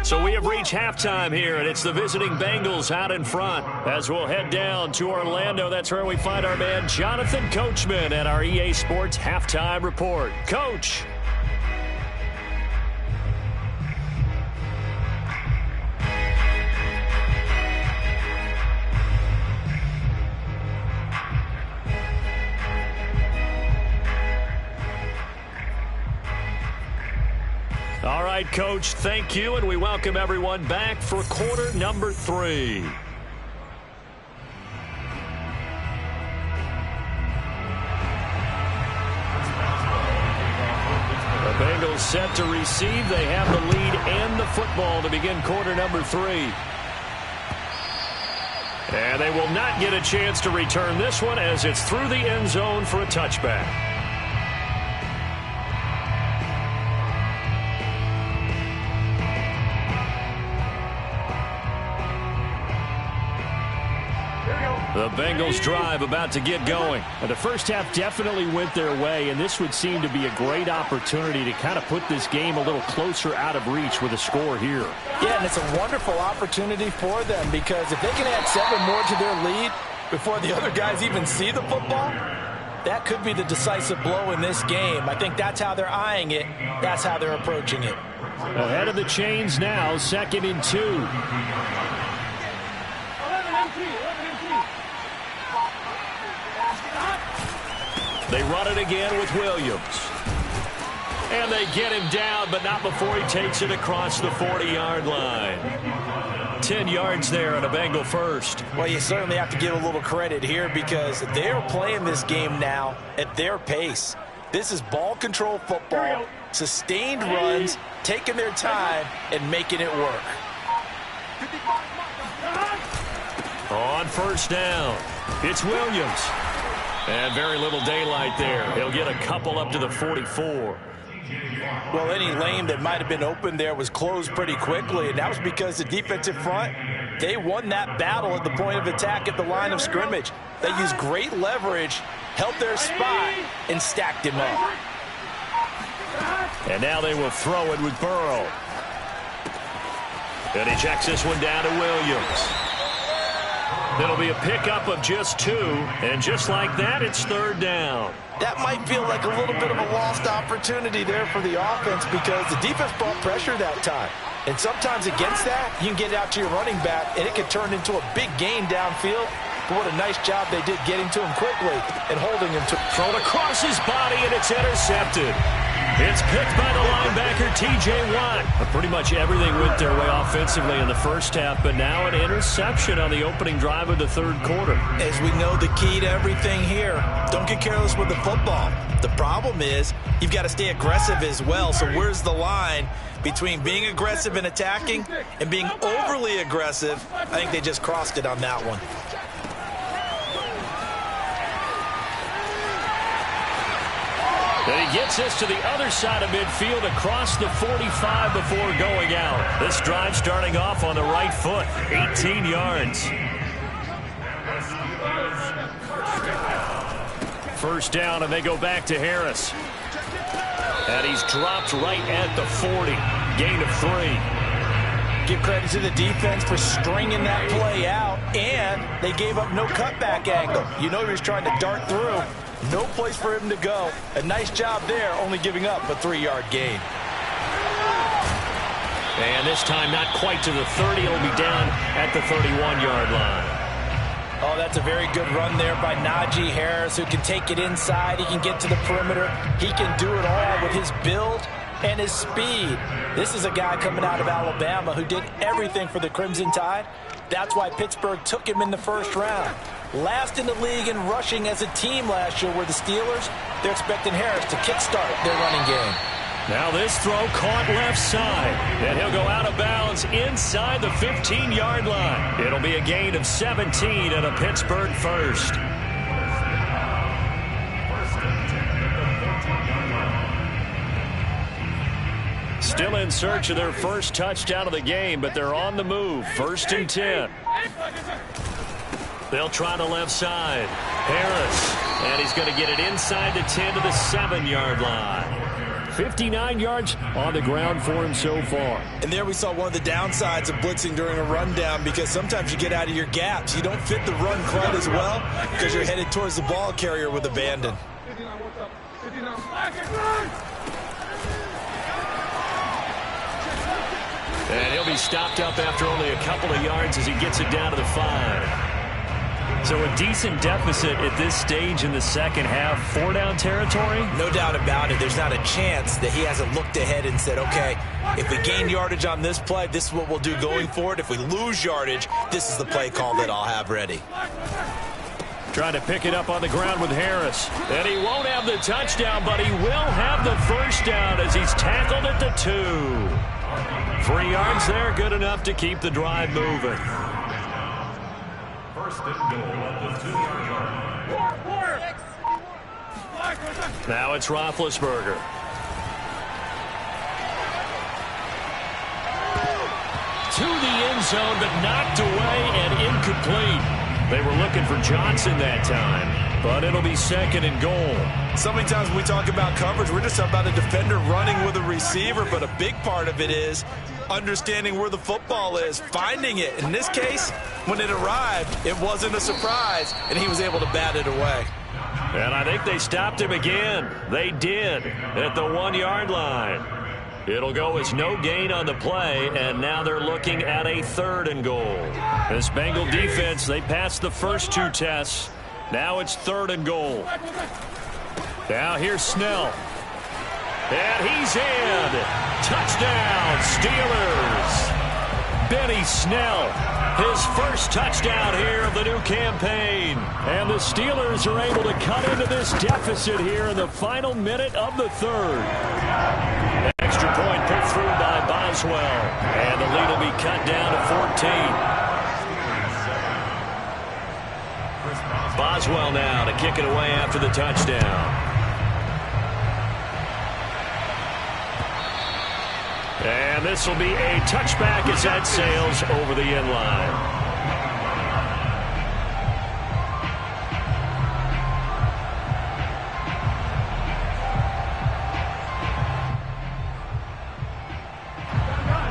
So we have reached halftime here, and it's the visiting Bengals out in front. As we'll head down to Orlando, that's where we find our man Jonathan Coachman at our EA Sports Halftime Report. Coach. All right, Coach, thank you, and we welcome everyone back for quarter number 3. The Bengals set to receive. They have the lead and the football to begin quarter number 3. And they will not get a chance to return this one as it's through the end zone for a touchback. The Bengals drive about to get going. And the first half definitely went their way, and this would seem to be a great opportunity to kind of put this game a little closer out of reach with a score here. Yeah, and it's a wonderful opportunity for them because if they can add 7 more to their lead before the other guys even see the football, that could be the decisive blow in this game. I think that's how they're eyeing it. That's how they're approaching it. Ahead of the chains now, 2nd and 2. They run it again with Williams. And they get him down, but not before he takes it across the 40-yard line. 10 yards there on a Bengal first. Well, you certainly have to give a little credit here because they're playing this game now at their pace. This is ball control football, sustained runs, taking their time, and making it work. On first down, it's Williams. And very little daylight there. He'll get a couple up to the 44. Well, any lane that might have been open there was closed pretty quickly, and that was because the defensive front, they won that battle at the point of attack at the line of scrimmage. They used great leverage, held their spot, and stacked him up. And now they will throw it with Burrow. And he checks this one down to Williams. It'll be a pickup of just 2, and just like that, it's 3rd down. That might feel like a little bit of a lost opportunity there for the offense because the defense brought pressure that time. And sometimes against that, you can get out to your running back, and it can turn into a big gain downfield. But what a nice job they did getting to him quickly and holding him to. Thrown across his body, and it's intercepted. It's picked by the linebacker, T.J. Watt. Pretty much everything went their way offensively in the first half, but now an interception on the opening drive of the 3rd quarter. As we know, the key to everything here, don't get careless with the football. The problem is you've got to stay aggressive as well, so where's the line between being aggressive and attacking and being overly aggressive? I think they just crossed it on that one. And he gets this to the other side of midfield across the 45 before going out. This drive starting off on the right foot, 18 yards. First down, and they go back to Harris. And he's dropped right at the 40. Gain of 3. Give credit to the defense for stringing that play out, and they gave up no cutback angle. You know he was trying to dart through. No place for him to go. A nice job there, only giving up a 3-yard gain. And this time not quite to the 30. It'll be down at the 31-yard line. Oh, that's a very good run there by Najee Harris, who can take it inside. He can get to the perimeter. He can do it all with his build and his speed. This is a guy coming out of Alabama who did everything for the Crimson Tide. That's why Pittsburgh took him in the first round. Last in the league in rushing as a team last year were the Steelers. They're expecting Harris to kickstart their running game. Now this throw caught left side, and he'll go out of bounds inside the 15-yard line. It'll be a gain of 17 and a Pittsburgh first. Still in search of their first touchdown of the game, but they're on the move. 1st and 10. They'll try the left side. Harris. And he's going to get it inside the 10 to the 7-yard line. 59 yards on the ground for him so far. And there we saw one of the downsides of blitzing during a rundown, because sometimes you get out of your gaps. You don't fit the run quite as well because you're headed towards the ball carrier with abandon. And he'll be stopped up after only a couple of yards as he gets it down to the 5. So a decent deficit at this stage in the second half. 4-down territory? No doubt about it. There's not a chance that he hasn't looked ahead and said, okay, if we gain yardage on this play, this is what we'll do going forward. If we lose yardage, this is the play call that I'll have ready. Trying to pick it up on the ground with Harris. And he won't have the touchdown, but he will have the first down as he's tackled at the 2. 3 yards there, good enough to keep the drive moving. First and goal at the 2-yard line. Now it's Roethlisberger. To the end zone, but knocked away and incomplete. They were looking for Johnson that time, but it'll be 2nd and goal. So many times when we talk about coverage, we're just talking about a defender running with a receiver, but a big part of it is understanding where the football is, finding it. In this case, when it arrived, it wasn't a surprise, and he was able to bat it away. And I think they stopped him again. They did at the 1-yard line. It'll go as no gain on the play, and now they're looking at a 3rd and goal. This Bengal defense, they passed the first 2 tests. Now it's 3rd and goal. Now here's Snell. And he's in. Touchdown, Steelers. Benny Snell, his first touchdown here of the new campaign. And the Steelers are able to cut into this deficit here in the final minute of the 3rd. Extra point put through by Boswell. And the lead will be cut down to 14. Boswell now to kick it away after the touchdown. And this will be a touchback as that sails over the end line.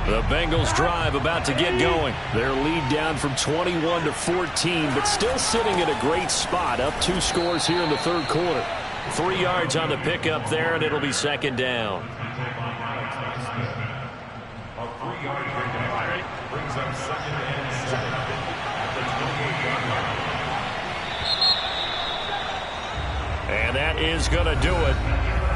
The Bengals drive about to get going. Their lead down from 21 to 14, but still sitting at a great spot. Up 2 scores here in the 3rd quarter. 3 yards on the pickup there, and it'll be 2nd down. And that is going to do it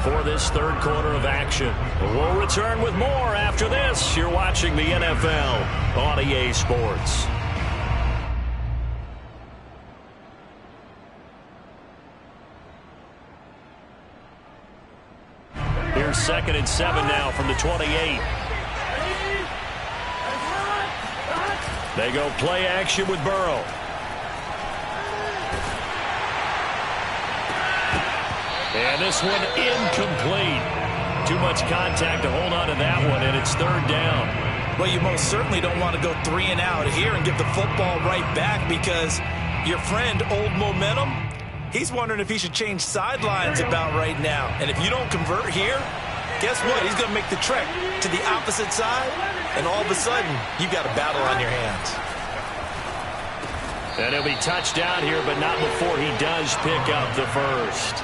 for this 3rd quarter of action. We'll return with more after this. You're watching the NFL on EA Sports. Here's 2nd and 7 now from the 28. They go play action with Burrow. And this one incomplete. Too much contact to hold on to that one, and it's 3rd down. Well, you most certainly don't want to go 3 and out here and give the football right back, because your friend, Old Momentum, he's wondering if he should change sidelines about right now. And if you don't convert here, guess what? He's going to make the trek to the opposite side, and all of a sudden, you've got a battle on your hands. And he'll be touched down here, but not before he does pick up the first.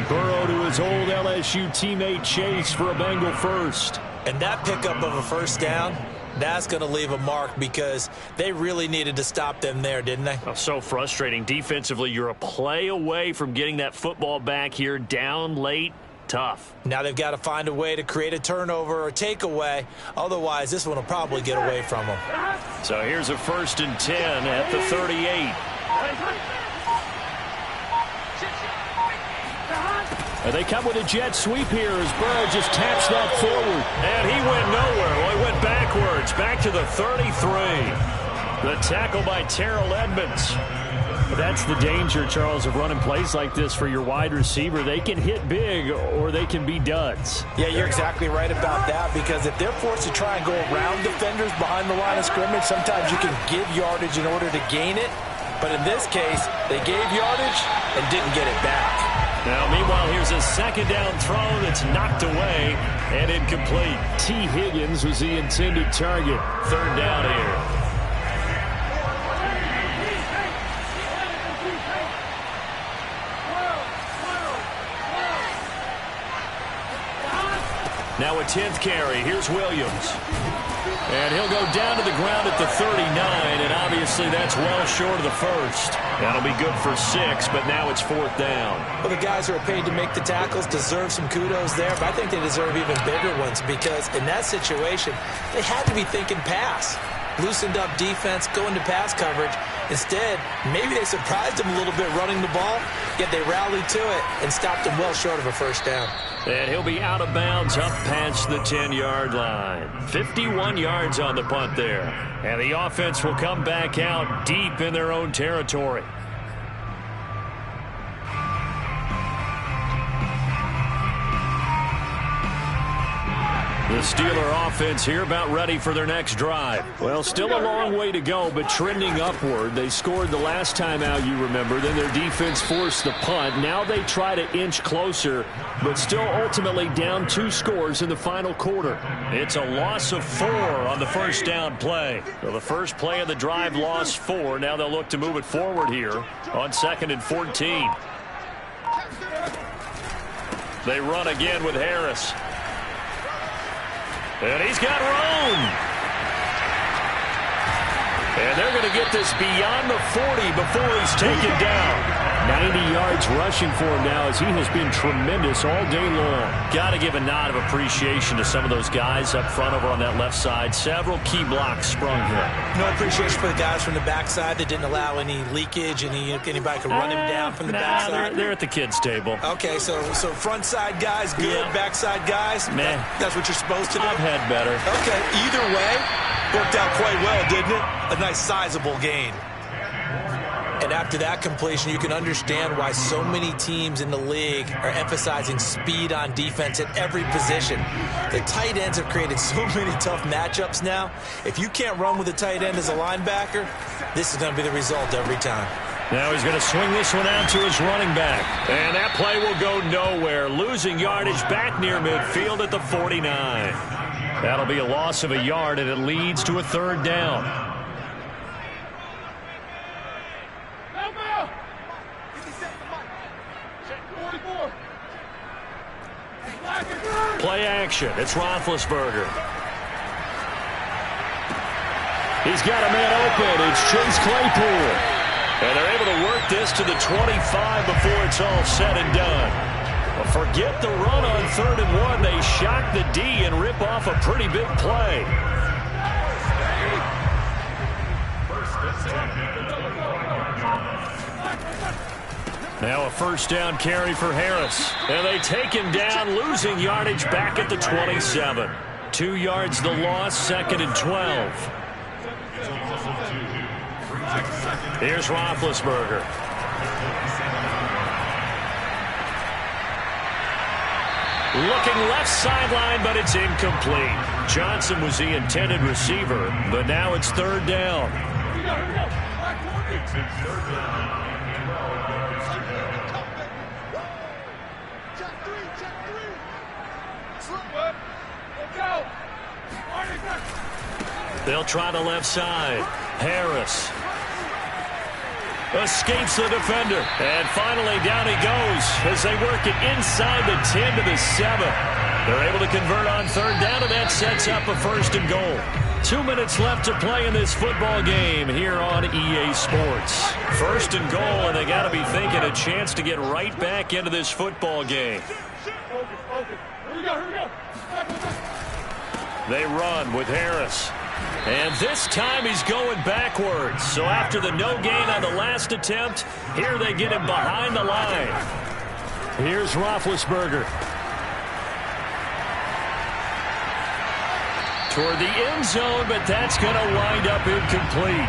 Burrow to his old LSU teammate Chase for a Bengal first. And that pickup of a first down, that's going to leave a mark, because they really needed to stop them there, didn't they? Oh, so frustrating. Defensively, you're a play away from getting that football back here, down late. Tough. Now they've got to find a way to create a turnover or takeaway. Otherwise, this one will probably get away from them. So here's a 1st and 10 at the 38. And they come with a jet sweep here as Burrow just taps that forward. And he went nowhere. Well, he went backwards, back to the 33. The tackle by Terrell Edmonds. That's the danger, Charles, of running plays like this for your wide receiver. They can hit big or they can be duds. Yeah, you're exactly right about that, because if they're forced to try and go around defenders behind the line of scrimmage, sometimes you can give yardage in order to gain it. But in this case, they gave yardage and didn't get it back. Now, meanwhile, here's a second down throw that's knocked away and incomplete. T. Higgins was the intended target. Third down here. Now a 10th carry. Here's Williams. And he'll go down to the ground at the 39, and obviously that's well short of the first. That'll be good for 6, but now it's 4th down. Well, the guys who are paid to make the tackles deserve some kudos there, but I think they deserve even bigger ones because in that situation, they had to be thinking pass. Loosened up defense, going to pass coverage. Instead, maybe they surprised him a little bit running the ball, yet they rallied to it and stopped him well short of a first down. And he'll be out of bounds up past the 10-yard line. 51 yards on the punt there. And the offense will come back out deep in their own territory. The Steeler offense here about ready for their next drive. Well, still a long way to go, but trending upward. They scored the last time out, you remember. Then their defense forced the punt. Now they try to inch closer, but still ultimately down 2 scores in the final quarter. It's a loss of 4 on the first down play. So the first play of the drive lost 4. Now they'll look to move it forward here on 2nd and 14. They run again with Harris. And he's got room. And they're going to get this beyond the 40 before he's taken down. 90 yards rushing for him now as he has been tremendous all day long. Got to give a nod of appreciation to some of those guys up front over on that left side. Several key blocks sprung here. No appreciation for the guys from the backside that didn't allow any leakage. Anybody could run him down from the backside. They're at the kids' table. Okay, so front side guys good, yeah. Backside guys, man, that's what you're supposed to do. I've had better. Okay, either way, worked out quite well, didn't it? A nice sizable gain. And after that completion, you can understand why so many teams in the league are emphasizing speed on defense at every position. The tight ends have created so many tough matchups now. If you can't run with a tight end as a linebacker, this is going to be the result every time. Now he's going to swing this one out to his running back. And that play will go nowhere. Losing yardage back near midfield at the 49. That'll be a loss of a yard, and it leads to a 3rd down. Play action. It's Roethlisberger. He's got a man open. It's Chase Claypool. And they're able to work this to the 25 before it's all said and done. Well, forget the run on 3rd and 1. They shock the D and rip off a pretty big play. Now a first down carry for Harris. And they take him down, losing yardage back at the 27. 2 yards the loss, 2nd and 12. Here's Roethlisberger. Looking left sideline, but it's incomplete. Johnson was the intended receiver, but now it's 3rd down. They'll try the left side. Harris escapes the defender. And finally down he goes as they work it inside the 10 to the 7. They're able to convert on 3rd down, and that sets up a 1st and goal. 2 minutes left to play in this football game here on EA Sports. 1st and goal, and they got to be thinking a chance to get right back into this football game. They run with Harris. And this time he's going backwards. So after the no gain on the last attempt, here they get him behind the line. Here's Roethlisberger. Toward the end zone, but that's going to wind up incomplete.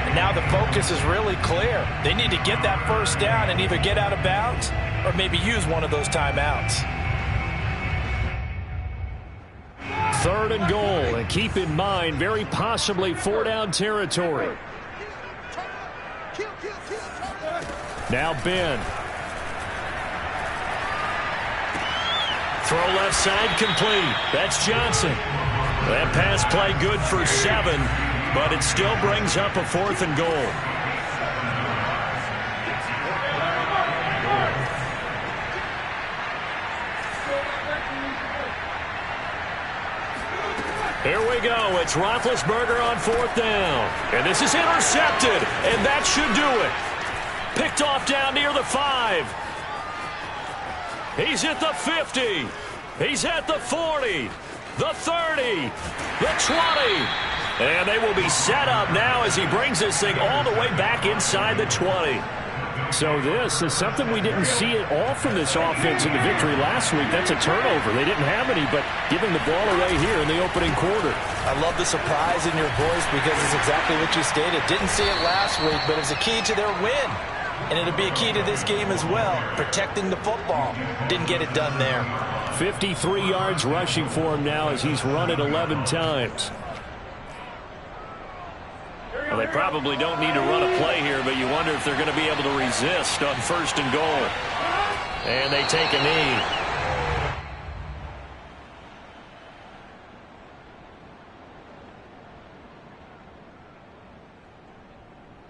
And now the focus is really clear. They need to get that first down and either get out of bounds or maybe use one of those timeouts. 3rd and goal, and keep in mind, very possibly 4-down territory. Now Ben. Throw left side complete. That's Johnson. That pass play good for 7, but it still brings up a 4th and goal. Here we go. It's Roethlisberger on 4th down. And this is intercepted, and that should do it. Picked off down near the 5. He's at the 50. He's at the 40. The 30. The 20. And they will be set up now as he brings this thing all the way back inside the 20. So this is something we didn't see at all from this offense in the victory last week. That's a turnover. They didn't have any, but giving the ball away here in the opening quarter. I love the surprise in your voice because it's exactly what you stated. Didn't see it last week, but it's a key to their win. And it'll be a key to this game as well, protecting the football. Didn't get it done there. 53 yards rushing for him now as he's run it 11 times. Well, they probably don't need to run a play here, but you wonder if they're going to be able to resist on 1st and goal. And they take a knee.